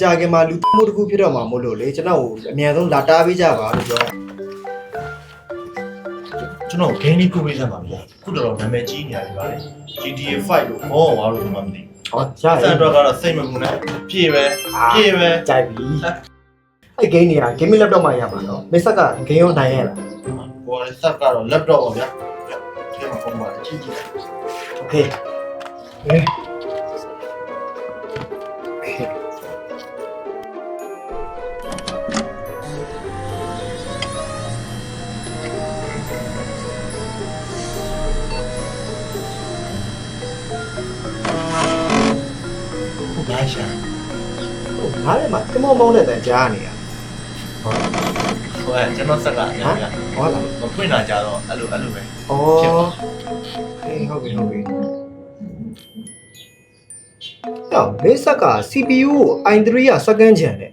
ကြာခင်မှာလူမှုတစ်ခုဖြစ်တော့မှာမို့လို့လေကျွန်တော်အများဆုံးလာတားပေးကြပါလို့ပြော ကျွန်တော် game လေးပို့ပေးစမ်းပါဗျာခုတော်နာမည်ကြီးနေရတယ်ဗါလေ GTA 5လို့ဘောဝါလို့မှမသိ ဟောရ စံတော့ကတော့စိတ်မကူနဲ့ပြေပဲပြေပဲ ကြိုက်ပြီအဲ့ဂိမ်းတွေက gaming laptop မှာရမှာနော်မစ်ဆက်ကဂိမ်းရောနိုင်ရလား ဘောလေစက်ကတော့ laptop ပါဗျာဒီမှာပုံပါကြီးကြီး โอเคဘာရှာ ဘာလဲမှာကမောင်းမောင်းနဲ့တန်ကြားနေရ ဟိုကျွန်တော်စက်ကဗျာ ဟုတ်လား မဖွင့်လာကြတော့အဲ့လိုပဲ ဩဟေးဟုတ်ပြီဟုတ်ပြီတော့မစ်ဆက်က CPU ကို i3 က second gen နဲ့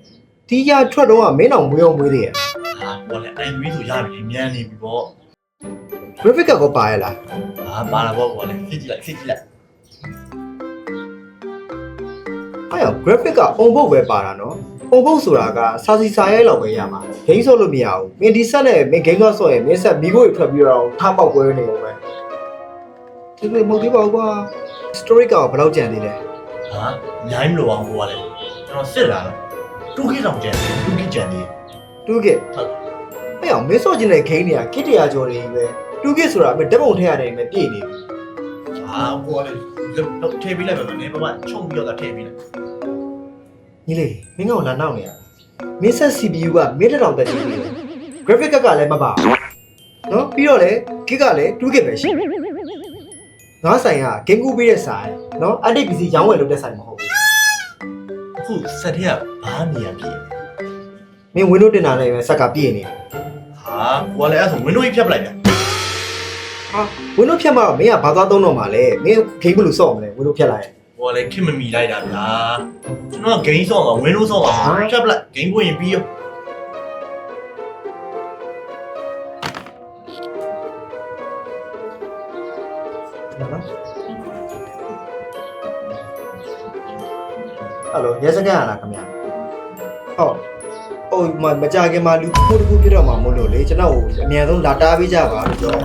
ဒီရထွက်တော့ကမင်းအောင်မွေးအောင်မွေးသေးရ ဟာဘောလေ i3 ဆိုရပြီမြန်နေပြီပေါ့ graphic ကောပါရလား ဟာပါလာပေါ့ဘောလေစစ်ကြည့်လိုက် အဲ့တော့ graphic က on board ပဲပါတာနော် on board ဆိုတာကစာစီစာရဲလောက်ပဲရမှာ game ဆော့လို့မရဘူးမင်းဒီဆက်နဲ့မင်း game ဆော့ရင်မင်းဆက်မီကိုထွက်ပြီးတော့ထားပေါက်ပွဲနေအောင်ပဲဒီလိုမဟုတ်သေးပါဘူးကွာ story ကဘယ်လောက်ကြံသေးလဲ ဟာညာမလို့အောင်ဘောလေကျွန်တော်စစ်လာတော့2 GB တောင်ကျန်တယ်2 GB ကျန်သေး 2K အဲ့အောင်မင်းဆော့ကျင်တဲ့ game တွေက kit 100ကျော်နေပြီပဲ 2K ဆိုတာမင်းဓာတ်ပုံထည့်ရတယ်မင်းပြည့်နေပြီ ဟာဘောလေတော့ထည့်ပေးလိုက်ပါမယ်ဘာမှချုံပြီးတော့ထည့်ပေးလိုက် ညီလေးမင်းကောင်လာနောက်နေရမင်းဆက် CPU ကမင်းတစ်ထောင်တက်ကြီးနေတယ် graphic ကလည်းမပါဘူးနော်ပြီးတော့လေ gig ကလည်း 2K ပဲရှိငါဆိုင်က game ကူပေးတဲ့ဆိုင်နော် edit PC ရောင်းဝယ်လုပ်တဲ့ဆိုင်မဟုတ်ဘူး အခုစက်ထက်ကဘာနေရပြည့် မင်း Windows တင်တာလည်းပဲဆက်ကပြည့်နေတယ် ဟာဘောလေအဲ့ဆို Windows ဖြတ်ပလိုက်ဗျာ ဟာ Windows ဖြတ်မှတော့မင်းကဘာသွားသုံးတော့မှာလဲမင်း game ဘယ်လိုဆော့မလဲ Windows ဖြတ်လိုက်ရင် ဘောလေခင်မမီလိုက်တာဗျာကျွန်တော် game ဆော့မှာ Windows ဆော့မှာဖြတ်ပလိုက် game ပွင့်ရင်ပြီးရော နော်ဟယ်လိုရဲစခန်းရလားခင်ဗျာဟုတ်ဟိုမကြခင်မှာလူမှုတစ်ခုဖြစ်တော့မှာမို့လို့လေကျွန်တော်အများဆုံးလာတားပေးကြပါလို့ပြော